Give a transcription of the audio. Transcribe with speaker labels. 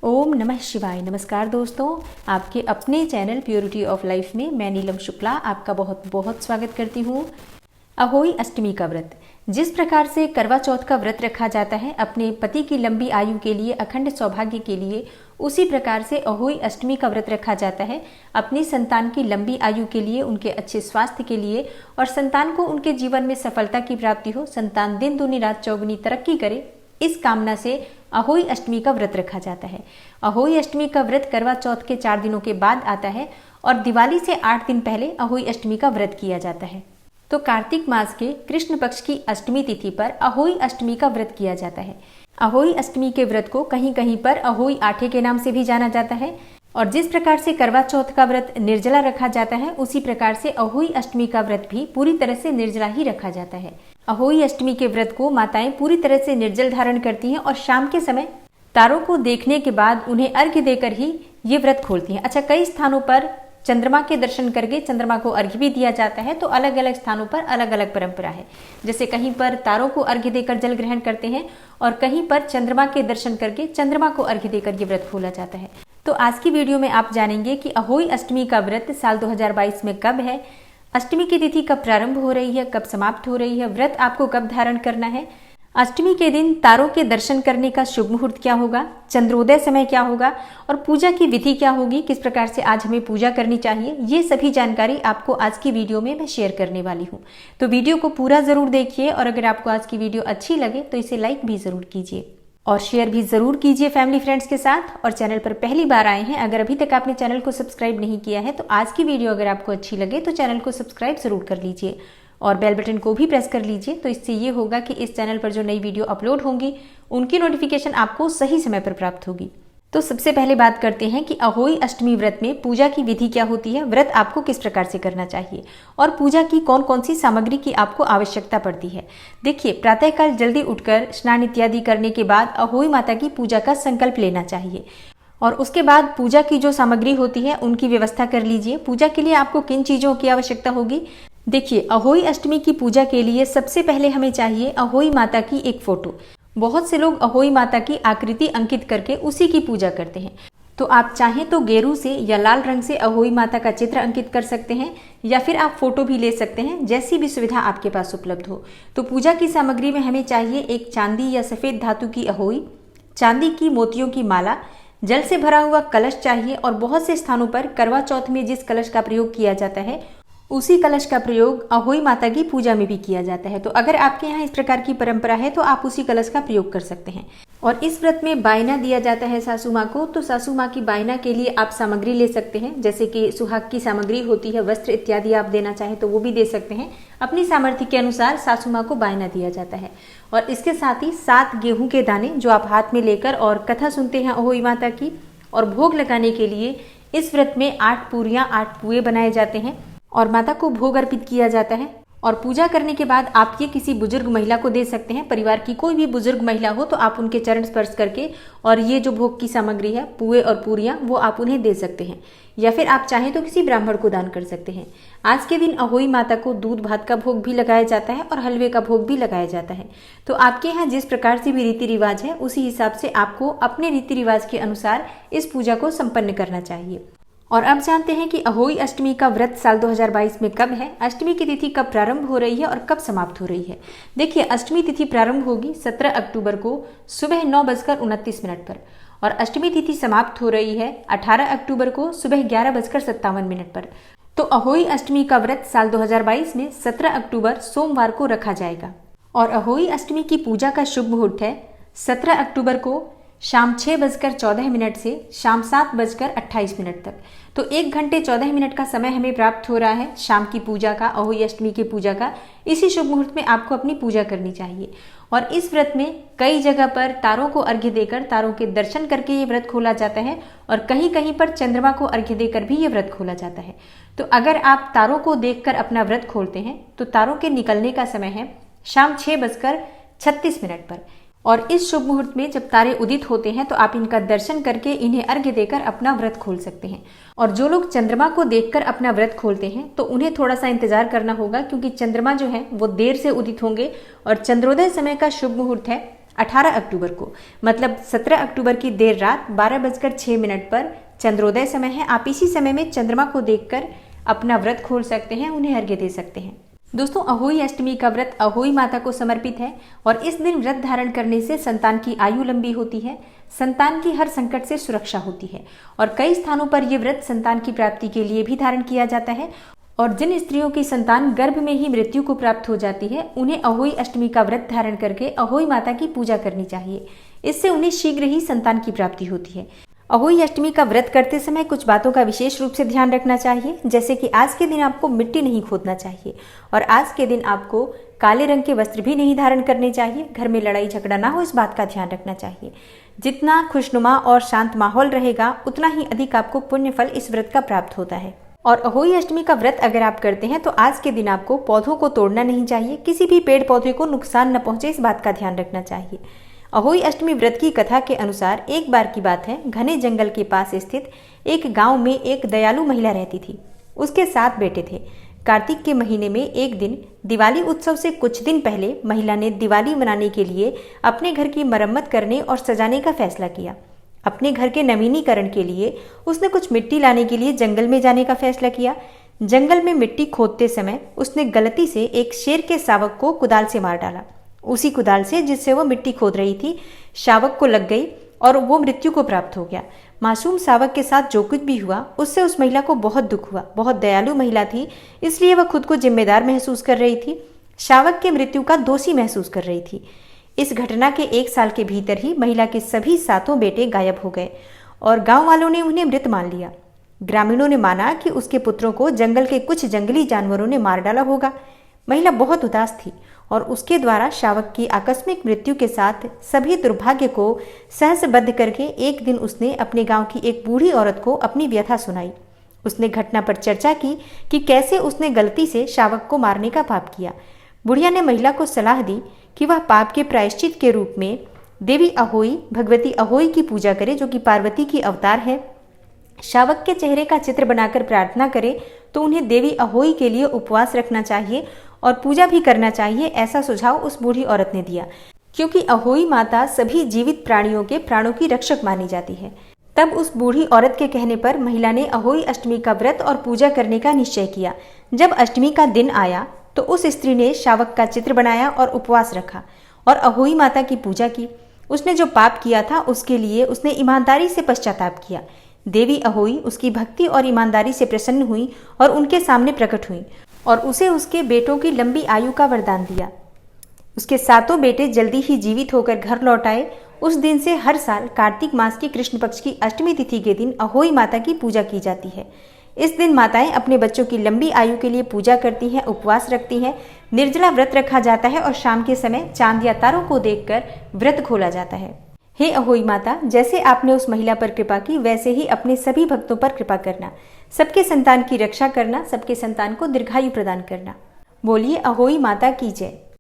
Speaker 1: ओम नमः शिवाय। नमस्कार दोस्तों, आपके अपने चैनल प्योरिटी ऑफ लाइफ में मैं नीलम शुक्ला आपका बहुत बहुत स्वागत करती हूँ। अहोई अष्टमी का व्रत, जिस प्रकार से करवा चौथ का व्रत रखा जाता है अपने पति की लंबी आयु के लिए, अखंड सौभाग्य के लिए, उसी प्रकार से अहोई अष्टमी का व्रत रखा जाता है अपनी संतान की लंबी आयु के लिए, उनके अच्छे स्वास्थ्य के लिए और संतान को उनके जीवन में सफलता की प्राप्ति हो, संतान दिन दूनी रात चौगुनी तरक्की करे, इस कामना से अहोई अष्टमी का व्रत रखा जाता है। अहोई अष्टमी का व्रत करवा चौथ के 4 दिनों के बाद आता है और दिवाली से 8 दिन पहले अहोई अष्टमी का व्रत किया जाता है। तो कार्तिक मास के कृष्ण पक्ष की अष्टमी तिथि पर अहोई अष्टमी का व्रत किया जाता है। अहोई अष्टमी के व्रत को कहीं कहीं पर अहोई आठे के नाम से भी जाना जाता है और जिस प्रकार से करवा चौथ का व्रत निर्जला रखा जाता है, उसी प्रकार से अहोई अष्टमी का व्रत भी पूरी तरह से निर्जला ही रखा जाता है। अहोई अष्टमी के व्रत को माताएं पूरी तरह से निर्जल धारण करती हैं और शाम के समय तारों को देखने के बाद उन्हें अर्घ्य देकर ही ये व्रत खोलती हैं। अच्छा, कई स्थानों पर चंद्रमा के दर्शन करके चंद्रमा को अर्घ्य भी दिया जाता है, तो अलग अलग स्थानों पर अलग अलग परंपरा है। जैसे कहीं पर तारों को अर्घ्य देकर जल ग्रहण करते हैं और कहीं पर चंद्रमा के दर्शन करके चंद्रमा को अर्घ्य देकर ये व्रत खोला जाता है। तो आज की वीडियो में आप जानेंगे कि अहोई अष्टमी का व्रत साल 2022 में कब है, अष्टमी की तिथि कब प्रारंभ हो रही है, कब समाप्त हो रही है, व्रत आपको कब धारण करना है, अष्टमी के दिन तारों के दर्शन करने का शुभ मुहूर्त क्या होगा, चंद्रोदय समय क्या होगा और पूजा की विधि क्या होगी, किस प्रकार से आज हमें पूजा करनी चाहिए, ये सभी जानकारी आपको आज की वीडियो में मैं शेयर करने वाली हूँ। तो वीडियो को पूरा जरूर देखिए और अगर आपको आज की वीडियो अच्छी लगे तो इसे लाइक भी जरूर कीजिए और शेयर भी जरूर कीजिए फैमिली फ्रेंड्स के साथ। और चैनल पर पहली बार आए हैं, अगर अभी तक आपने चैनल को सब्सक्राइब नहीं किया है तो आज की वीडियो अगर आपको अच्छी लगे तो चैनल को सब्सक्राइब जरूर कर लीजिए और बेल बटन को भी प्रेस कर लीजिए। तो इससे ये होगा कि इस चैनल पर जो नई वीडियो अपलोड होंगी उनकी नोटिफिकेशन आपको सही समय पर प्राप्त होगी। तो सबसे पहले बात करते हैं कि अहोई अष्टमी व्रत में पूजा की विधि क्या होती है, व्रत आपको किस प्रकार से करना चाहिए और पूजा की कौन कौन सी सामग्री की आपको आवश्यकता पड़ती है। देखिए, प्रातःकाल जल्दी उठकर स्नान इत्यादि करने के बाद अहोई माता की पूजा का संकल्प लेना चाहिए और उसके बाद पूजा की जो सामग्री होती है उनकी व्यवस्था कर लीजिए। पूजा के लिए आपको किन चीजों की आवश्यकता होगी? देखिए, अहोई अष्टमी की पूजा के लिए सबसे पहले हमें चाहिए अहोई माता की एक फोटो। बहुत से लोग अहोई माता की आकृति अंकित करके उसी की पूजा करते हैं, तो आप चाहें तो गेरू से या लाल रंग से अहोई माता का चित्र अंकित कर सकते हैं या फिर आप फोटो भी ले सकते हैं, जैसी भी सुविधा आपके पास उपलब्ध हो। तो पूजा की सामग्री में हमें चाहिए एक चांदी या सफेद धातु की अहोई, चांदी की मोतियों की माला, जल से भरा हुआ कलश चाहिए और बहुत से स्थानों पर करवा चौथ में जिस कलश का प्रयोग किया जाता है उसी कलश का प्रयोग अहोई माता की पूजा में भी किया जाता है। तो अगर आपके यहाँ इस प्रकार की परंपरा है तो आप उसी कलश का प्रयोग कर सकते हैं। और इस व्रत में बायना दिया जाता है सासू माँ को, तो सासू माँ की बायना के लिए आप सामग्री ले सकते हैं, जैसे कि सुहाग की सामग्री होती है, वस्त्र इत्यादि आप देना चाहें तो वो भी दे सकते हैं। अपनी सामर्थ्य के अनुसार सासू माँ को बायना दिया जाता है और इसके साथ ही 7 गेहूं के दाने जो आप हाथ में लेकर और कथा सुनते हैं अहोई माता की। और भोग लगाने के लिए इस व्रत में 8 पूरियां 8 पुए बनाए जाते हैं और माता को भोग अर्पित किया जाता है। और पूजा करने के बाद आप ये किसी बुजुर्ग महिला को दे सकते हैं, परिवार की कोई भी बुजुर्ग महिला हो तो आप उनके चरण स्पर्श करके और ये जो भोग की सामग्री है, पुए और पूरियां, वो आप उन्हें दे सकते हैं या फिर आप चाहें तो किसी ब्राह्मण को दान कर सकते हैं। आज के दिन अहोई माता को दूध भात का भोग भी लगाया जाता है और हलवे का भोग भी लगाया जाता है। तो आपके यहाँ जिस प्रकार से भी रीति रिवाज है उसी हिसाब से आपको अपने रीति रिवाज के अनुसार इस पूजा को संपन्न करना चाहिए। और अब जानते हैं कि अहोई अष्टमी का व्रत साल 2022 में कब है, अष्टमी की तिथि कब प्रारंभ हो रही है और कब समाप्त हो रही है। देखिए, अष्टमी तिथि प्रारंभ होगी 17 अक्टूबर को सुबह 9:29 पर और अष्टमी तिथि समाप्त हो रही है 18 अक्टूबर को सुबह 11:57 पर। तो अहोई अष्टमी का व्रत साल 2022 में 17 अक्टूबर सोमवार को रखा जाएगा और अहोई अष्टमी की पूजा का शुभ मुहूर्त है 17 अक्टूबर को शाम 6:14 से शाम 7:28 तक। तो 1 घंटे 14 मिनट का समय हमें प्राप्त हो रहा है शाम की पूजा का, अहोई अष्टमी की पूजा का। इसी शुभ मुहूर्त में आपको अपनी पूजा करनी चाहिए। और इस व्रत में कई जगह पर तारों को अर्घ्य देकर, तारों के दर्शन करके ये व्रत खोला जाता है और कहीं कहीं पर चंद्रमा को अर्घ्य देकर भी ये व्रत खोला जाता है। तो अगर आप तारों को देखकर अपना व्रत खोलते हैं तो तारों के निकलने का समय है शाम 6:36 पर और इस शुभ मुहूर्त में जब तारे उदित होते हैं तो आप इनका दर्शन करके इन्हें अर्घ्य देकर अपना व्रत खोल सकते हैं। और जो लोग चंद्रमा को देखकर अपना व्रत खोलते हैं तो उन्हें थोड़ा सा इंतजार करना होगा, क्योंकि चंद्रमा जो है वो देर से उदित होंगे और चंद्रोदय समय का शुभ मुहूर्त है 18 अक्टूबर को, मतलब 17 अक्टूबर की देर रात 12:06 पर चंद्रोदय समय है। आप इसी समय में चंद्रमा को देखकर अपना व्रत खोल सकते हैं, उन्हें अर्घ्य दे सकते हैं। दोस्तों, अहोई अष्टमी का व्रत अहोई माता को समर्पित है और इस दिन व्रत धारण करने से संतान की आयु लंबी होती है, संतान की हर संकट से सुरक्षा होती है और कई स्थानों पर यह व्रत संतान की प्राप्ति के लिए भी धारण किया जाता है। और जिन स्त्रियों की संतान गर्भ में ही मृत्यु को प्राप्त हो जाती है, उन्हें अहोई अष्टमी का व्रत धारण करके अहोई माता की पूजा करनी चाहिए। इससे उन्हें शीघ्र ही संतान की प्राप्ति होती है। अहोई अष्टमी का व्रत करते समय कुछ बातों का विशेष रूप से ध्यान रखना चाहिए, जैसे कि आज के दिन आपको मिट्टी नहीं खोदना चाहिए और आज के दिन आपको काले रंग के वस्त्र भी नहीं धारण करने चाहिए। घर में लड़ाई झगड़ा ना हो, इस बात का ध्यान रखना चाहिए। जितना खुशनुमा और शांत माहौल रहेगा, उतना ही अधिक आपको पुण्य फल इस व्रत का प्राप्त होता है। और अहोई अष्टमी का व्रत अगर आप करते हैं तो आज के दिन आपको पौधों को तोड़ना नहीं चाहिए, किसी भी पेड़ पौधे को नुकसान न पहुंचे, इस बात का ध्यान रखना चाहिए। अहोई अष्टमी व्रत की कथा के अनुसार एक बार की बात है, घने जंगल के पास स्थित एक गांव में एक दयालु महिला रहती थी। उसके 7 बेटे थे। कार्तिक के महीने में एक दिन दिवाली उत्सव से कुछ दिन पहले महिला ने दिवाली मनाने के लिए अपने घर की मरम्मत करने और सजाने का फैसला किया। अपने घर के नवीनीकरण के लिए उसने कुछ मिट्टी लाने के लिए जंगल में जाने का फैसला किया। जंगल में मिट्टी खोदते समय उसने गलती से एक शेर के शावक को कुदाल से मार डाला। उसी कुदाल से जिससे वह मिट्टी खोद रही थी, शावक को लग गई और वो मृत्यु को प्राप्त हो गया। मासूम शावक के साथ जो कुछ भी हुआ उससे उस महिला को बहुत दुख हुआ। बहुत दयालु महिला थी, इसलिए वह खुद को जिम्मेदार महसूस कर रही थी, शावक के मृत्यु का दोषी महसूस कर रही थी। इस घटना के 1 साल के भीतर ही महिला के सभी 7 बेटे गायब हो गए और गांव वालों ने उन्हें मृत मान लिया। ग्रामीणों ने माना कि उसके पुत्रों को जंगल के कुछ जंगली जानवरों ने मार डाला होगा। महिला बहुत उदास थी और उसके द्वारा शावक की आकस्मिक मृत्यु के साथ सभी दुर्भाग्य को सहसबद्ध करके एक दिन उसने अपने गांव की एक बूढ़ी औरत को अपनी व्यथा सुनाई। उसने घटना पर चर्चा की कि कैसे उसने गलती से शावक को मारने का पाप किया। बुढ़िया ने महिला को सलाह दी कि वह पाप के प्रायश्चित के रूप में देवी अहोई, भगवती अहोई की पूजा करे, जो कि पार्वती की अवतार है। शावक के चेहरे का चित्र बनाकर प्रार्थना करे तो उन्हें देवी अहोई के लिए उपवास रखना चाहिए और पूजा भी करना चाहिए, ऐसा सुझाव उस बूढ़ी औरत ने दिया, क्योंकि अहोई माता सभी जीवित प्राणियों के प्राणों की रक्षक मानी जाती है। तब उस बूढ़ी औरत के कहने पर महिला ने अहोई अष्टमी का व्रत और पूजा करने का निश्चय किया। जब अष्टमी का दिन आया तो उस स्त्री ने शावक का चित्र बनाया और उपवास रखा और अहोई माता की पूजा की। उसने जो पाप किया था उसके लिए उसने ईमानदारी से पश्चाताप किया। देवी अहोई उसकी भक्ति और ईमानदारी से प्रसन्न हुई और उनके सामने प्रकट हुई और उसे उसके बेटों की लंबी आयु का वरदान दिया। उसके 7 बेटे जल्दी ही जीवित होकर घर लौट आए। उस दिन से हर साल कार्तिक मास की कृष्ण पक्ष की अष्टमी तिथि के दिन अहोई माता की पूजा की जाती है। इस दिन माताएं अपने बच्चों की लंबी आयु के लिए पूजा करती हैं, उपवास रखती हैं, निर्जला व्रत रखा जाता है और शाम के समय चांद या तारों को देखकर व्रत खोला जाता है। हे अहोई माता, जैसे आपने उस महिला पर कृपा की, वैसे ही अपने सभी भक्तों पर कृपा करना। सबके संतान की रक्षा करना, सबके संतान को दीर्घायु प्रदान करना। बोलिए अहोई माता की जय।